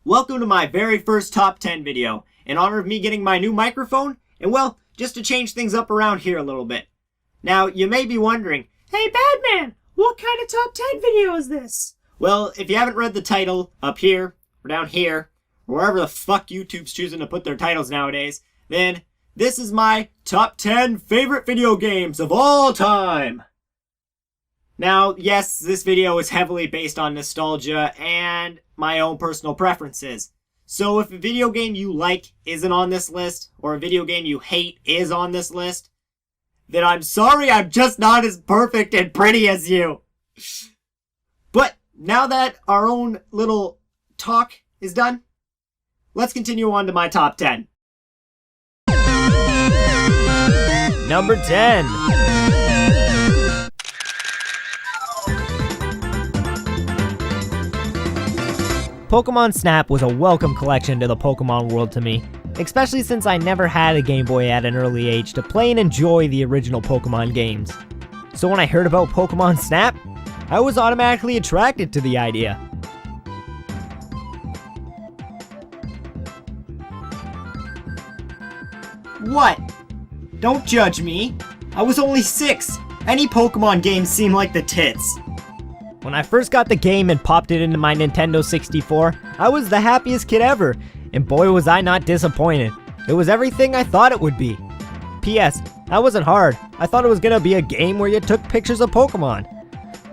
Welcome to my very first top 10 video, in honor of me getting my new microphone, and well, just to change things up around here a little bit. Now, you may be wondering, hey Badman, what kind of top 10 video is this? Well, if you haven't read the title up here, or down here, or wherever the fuck YouTube's choosing to put their titles nowadays, then this is my top 10 favorite video games of all time. Now, yes, this video is heavily based on nostalgia and my own personal preferences. So if a video game you like isn't on this list, or a video game you hate is on this list, then I'm sorry, I'm just not as perfect and pretty as you. But now that our own little talk is done, let's continue on to my top 10. Number 10. Pokemon Snap was a welcome collection to the Pokemon world to me, especially since I never had a Game Boy at an early age to play and enjoy the original Pokemon games. So when I heard about Pokemon Snap, I was automatically attracted to the idea. What? Don't judge me. I was only 6. Any Pokemon games seem like the tits. When I first got the game and popped it into my Nintendo 64, I was the happiest kid ever, and boy was I not disappointed. It was everything I thought it would be. P.S. That wasn't hard. I thought it was gonna be a game where you took pictures of Pokemon.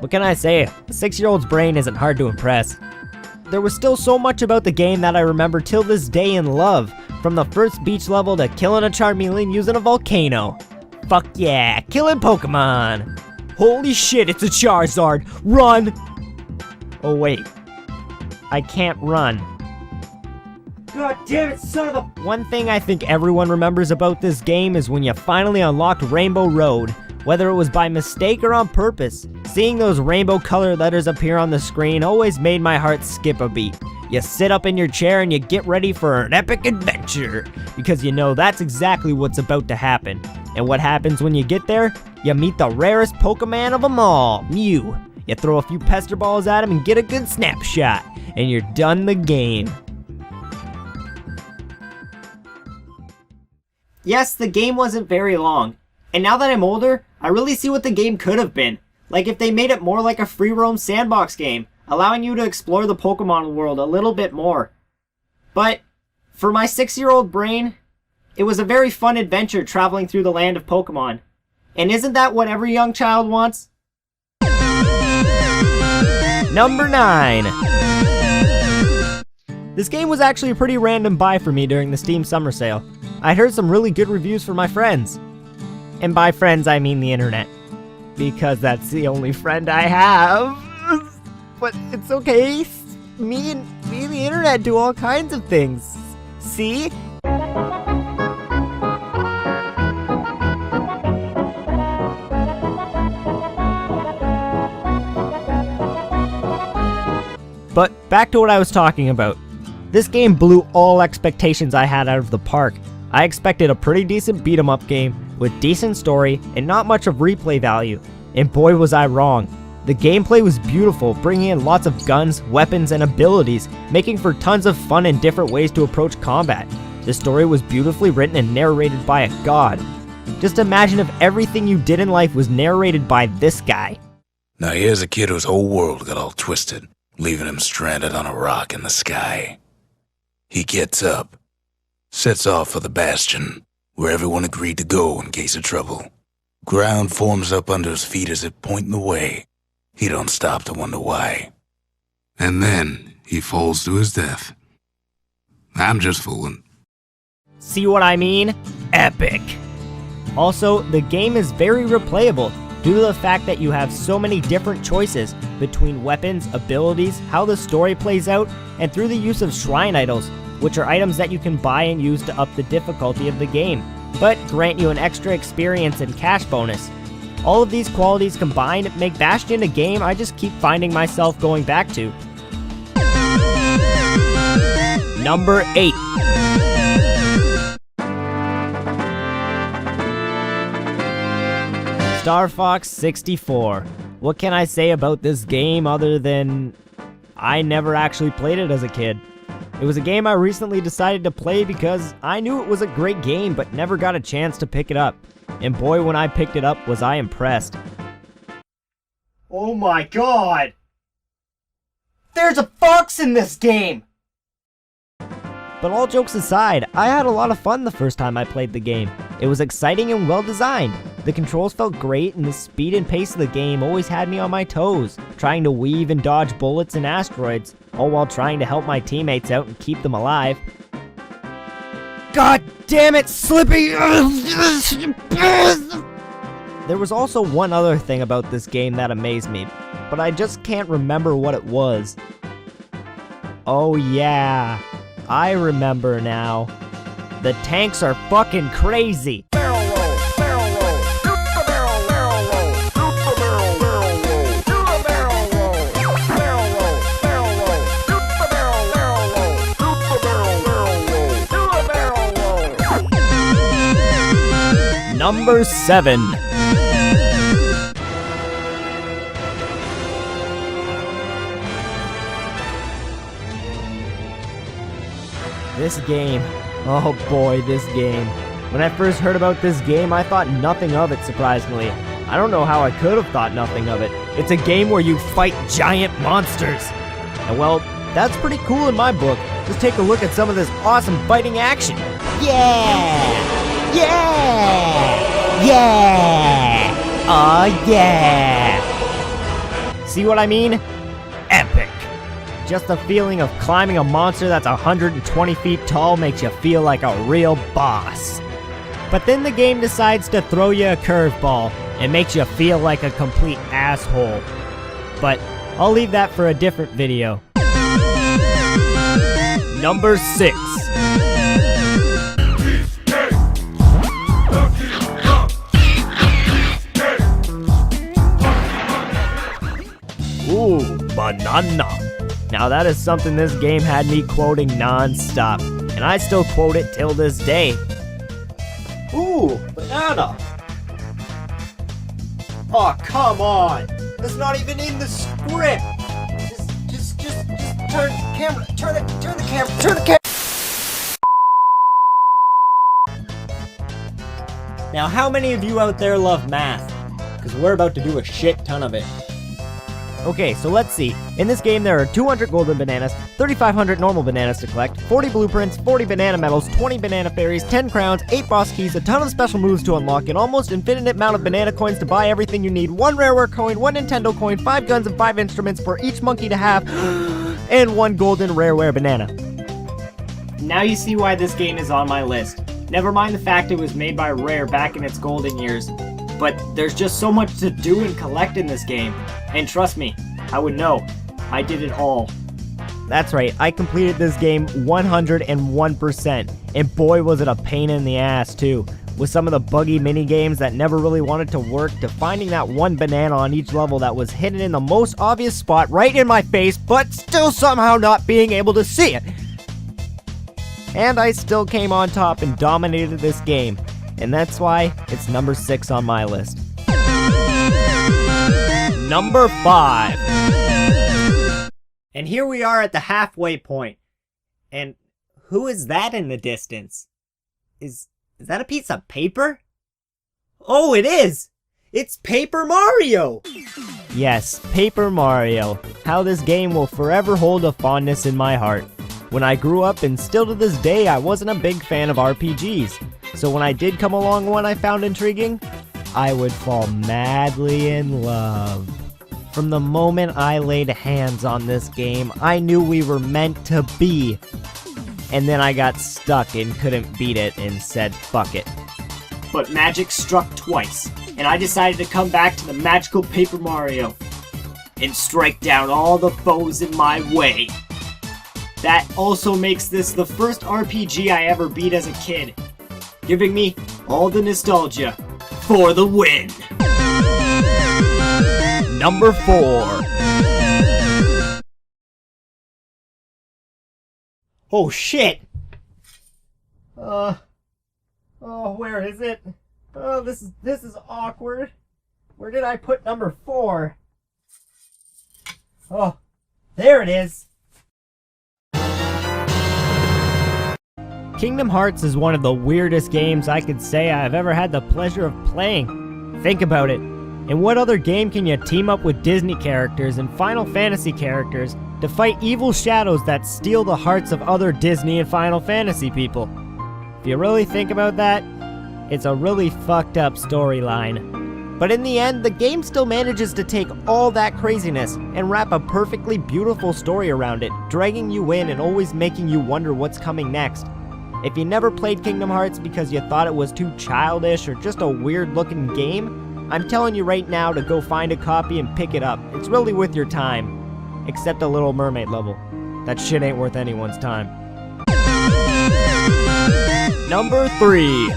What can I say? A 6-year-old's brain isn't hard to impress. There was still so much about the game that I remember till this day and love, from the first beach level to killing a Charmeleon using a volcano. Fuck yeah, killing Pokemon! Holy shit, it's a Charizard! Run! Oh wait, I can't run. God damn it, son of a... One thing I think everyone remembers about this game is when you finally unlocked Rainbow Road. Whether it was by mistake or on purpose, seeing those rainbow colored letters appear on the screen always made my heart skip a beat. You sit up in your chair and you get ready for an epic adventure, because you know that's exactly what's about to happen. And what happens when you get there? You meet the rarest Pokemon of them all, Mew. You throw a few pester balls at him and get a good snapshot, and you're done the game. Yes, the game wasn't very long. And now that I'm older, I really see what the game could have been. Like if they made it more like a free roam sandbox game, allowing you to explore the Pokemon world a little bit more. But for my 6-year-old brain, it was a very fun adventure traveling through the land of Pokemon. And isn't that what every young child wants? Number 9. This game was actually a pretty random buy for me during the Steam Summer Sale. I'd heard some really good reviews from my friends. And by friends, I mean the internet. Because that's the only friend I have. But it's okay. Me and the internet do all kinds of things. See? But back to what I was talking about. This game blew all expectations I had out of the park. I expected a pretty decent beat-em-up game with decent story and not much of replay value. And boy was I wrong. The gameplay was beautiful, bringing in lots of guns, weapons, and abilities, making for tons of fun and different ways to approach combat. The story was beautifully written and narrated by a god. Just imagine if everything you did in life was narrated by this guy. Now here's a kid whose whole world got all twisted, leaving him stranded on a rock in the sky. He gets up, sets off for the Bastion, where everyone agreed to go in case of trouble. Ground forms up under his feet as if pointing the way. He don't stop to wonder why. And then he falls to his death. I'm just fooling. See what I mean? Epic! Also, the game is very replayable due to the fact that you have so many different choices between weapons, abilities, how the story plays out, and through the use of shrine idols, which are items that you can buy and use to up the difficulty of the game, but grant you an extra experience and cash bonus. All of these qualities combined make Bashin a game I just keep finding myself going back to. Number 8. Starfox 64. What can I say about this game other than I never actually played it as a kid? It was a game I recently decided to play because I knew it was a great game but never got a chance to pick it up. And boy, when I picked it up, was I impressed. Oh my god! There's a fox in this game! But all jokes aside, I had a lot of fun the first time I played the game. It was exciting and well designed. The controls felt great and the speed and pace of the game always had me on my toes, trying to weave and dodge bullets and asteroids, all while trying to help my teammates out and keep them alive. God damn it, Slippy! There was also one other thing about this game that amazed me, but I just can't remember what it was. Oh yeah, I remember now. The tanks are fucking crazy! Number 7. This game. Oh boy, this game. When I first heard about this game, I thought nothing of it, surprisingly. I don't know how I could have thought nothing of it. It's a game where you fight giant monsters. And well, that's pretty cool in my book. Just take a look at some of this awesome fighting action. Yeah! Yeah! Yeah! Aw, yeah! See what I mean? Epic! Just the feeling of climbing a monster that's 120 feet tall makes you feel like a real boss. But then the game decides to throw you a curveball and makes you feel like a complete asshole. But I'll leave that for a different video. Number 6. Ooh, banana. Now that is something this game had me quoting non-stop, and I still quote it till this day. Ooh, banana! Oh, come on! That's not even in the script! Just turn the camera, turn the camera! Now, how many of you out there love math? Because we're about to do a shit ton of it. Okay, so let's see. In this game, there are 200 golden bananas, 3,500 normal bananas to collect, 40 blueprints, 40 banana medals, 20 banana fairies, 10 crowns, 8 boss keys, a ton of special moves to unlock, an almost infinite amount of banana coins to buy everything you need, 1 rareware coin, 1 Nintendo coin, 5 guns, and 5 instruments for each monkey to have, and 1 golden rareware banana. Now you see why this game is on my list. Never mind the fact it was made by Rare back in its golden years. But there's just so much to do and collect in this game. And trust me, I would know. I did it all. That's right, I completed this game 101%, and boy was it a pain in the ass too. With some of the buggy mini-games that never really wanted to work, to finding that one banana on each level that was hidden in the most obvious spot right in my face, but still somehow not being able to see it. And I still came on top and dominated this game. And that's why it's number 6 on my list. Number 5. And here we are at the halfway point. And who is that in the distance? Is that a piece of paper? Oh, it is! It's Paper Mario! Yes, Paper Mario. How this game will forever hold a fondness in my heart. When I grew up, and still to this day, I wasn't a big fan of RPGs. So when I did come along one I found intriguing, I would fall madly in love. From the moment I laid hands on this game, I knew we were meant to be. And then I got stuck and couldn't beat it and said fuck it. But magic struck twice, and I decided to come back to the magical Paper Mario and strike down all the foes in my way. That also makes this the first RPG I ever beat as a kid, giving me all the nostalgia for the win. Number 4. Oh shit! Oh, where is it? Oh, this is awkward. Where did I put number 4? Oh, there it is. Kingdom Hearts is one of the weirdest games I could say I've ever had the pleasure of playing. Think about it. In what other game can you team up with Disney characters and Final Fantasy characters to fight evil shadows that steal the hearts of other Disney and Final Fantasy people? If you really think about that, it's a really fucked up storyline. But in the end, the game still manages to take all that craziness and wrap a perfectly beautiful story around it, dragging you in and always making you wonder what's coming next. If you never played Kingdom Hearts because you thought it was too childish or just a weird looking game, I'm telling you right now to go find a copy and pick it up. It's really worth your time. Except a Little Mermaid level. That shit ain't worth anyone's time. Number 3.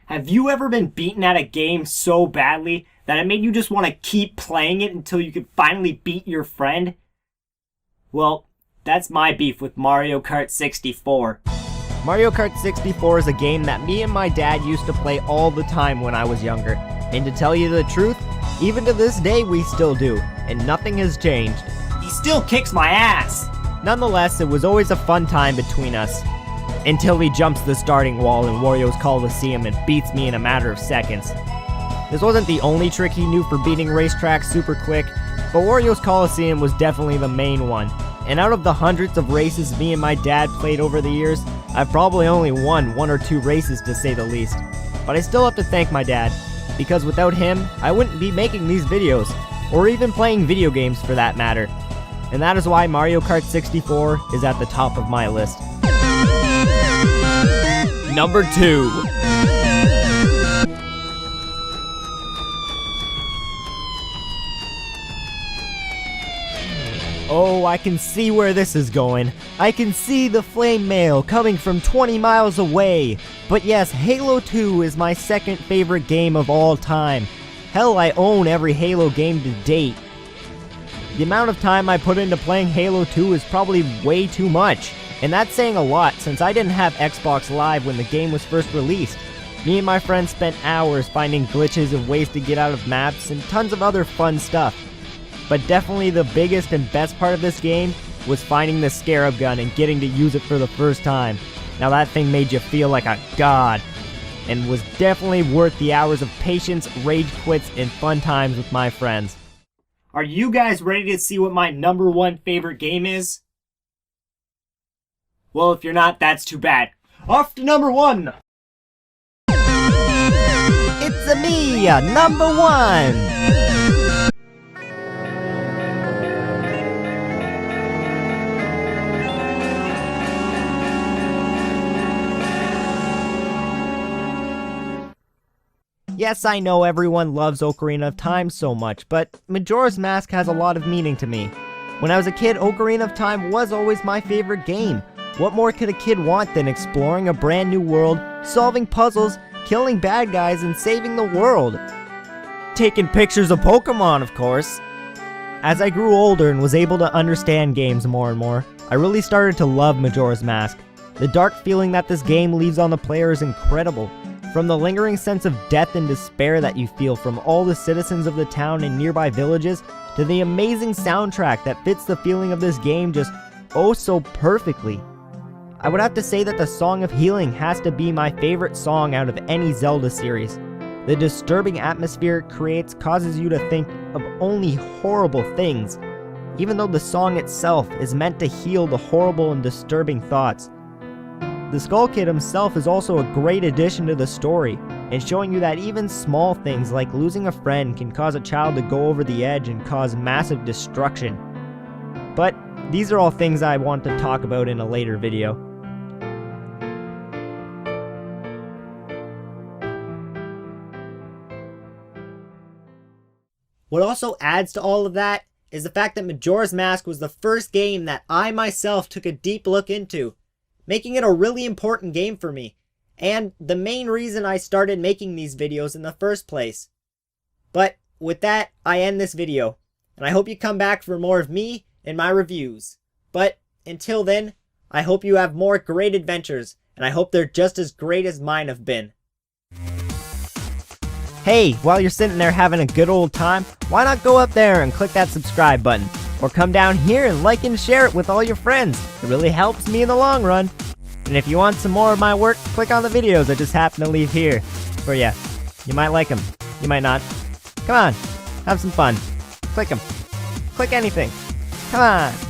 Have you ever been beaten at a game so badly that it made you just want to keep playing it until you could finally beat your friend? Well, that's my beef with Mario Kart 64. Mario Kart 64 is a game that me and my dad used to play all the time when I was younger. And to tell you the truth, even to this day we still do, and nothing has changed. He still kicks my ass! Nonetheless, it was always a fun time between us. Until he jumps the starting wall in Wario's Coliseum and beats me in a matter of seconds. This wasn't the only trick he knew for beating racetracks super quick, but Wario's Coliseum was definitely the main one. And out of the hundreds of races me and my dad played over the years, I've probably only won 1 or 2 races to say the least. But I still have to thank my dad, because without him, I wouldn't be making these videos, or even playing video games for that matter. And that is why Mario Kart 64 is at the top of my list. Number 2. Oh, I can see where this is going. I can see the flame mail coming from 20 miles away. But yes, Halo 2 is my second favorite game of all time. Hell, I own every Halo game to date. The amount of time I put into playing Halo 2 is probably way too much. And that's saying a lot since I didn't have Xbox Live when the game was first released. Me and my friends spent hours finding glitches and ways to get out of maps and tons of other fun stuff. But definitely the biggest and best part of this game was finding the Scarab gun and getting to use it for the first time. Now that thing made you feel like a god, and was definitely worth the hours of patience, rage quits, and fun times with my friends. Are you guys ready to see what my number 1 favorite game is? Well, if you're not, that's too bad. Off to number 1! It's me, number 1! Yes, I know everyone loves Ocarina of Time so much, but Majora's Mask has a lot of meaning to me. When I was a kid, Ocarina of Time was always my favorite game. What more could a kid want than exploring a brand new world, solving puzzles, killing bad guys, and saving the world? Taking pictures of Pokemon, of course. As I grew older and was able to understand games more and more, I really started to love Majora's Mask. The dark feeling that this game leaves on the player is incredible. From the lingering sense of death and despair that you feel from all the citizens of the town and nearby villages, to the amazing soundtrack that fits the feeling of this game just oh so perfectly. I would have to say that the Song of Healing has to be my favorite song out of any Zelda series. The disturbing atmosphere it creates causes you to think of only horrible things, even though the song itself is meant to heal the horrible and disturbing thoughts. The Skull Kid himself is also a great addition to the story, and showing you that even small things like losing a friend can cause a child to go over the edge and cause massive destruction. But these are all things I want to talk about in a later video. What also adds to all of that is the fact that Majora's Mask was the first game that I myself took a deep look into, making it a really important game for me, and the main reason I started making these videos in the first place. But with that, I end this video, and I hope you come back for more of me and my reviews. But until then, I hope you have more great adventures, and I hope they're just as great as mine have been. Hey, while you're sitting there having a good old time, why not go up there and click that subscribe button? Or come down here and like and share it with all your friends. It really helps me in the long run. And if you want some more of my work, click on the videos I just happen to leave here for you. You might like them. You might not. Come on, have some fun. Click them. Click anything. Come on.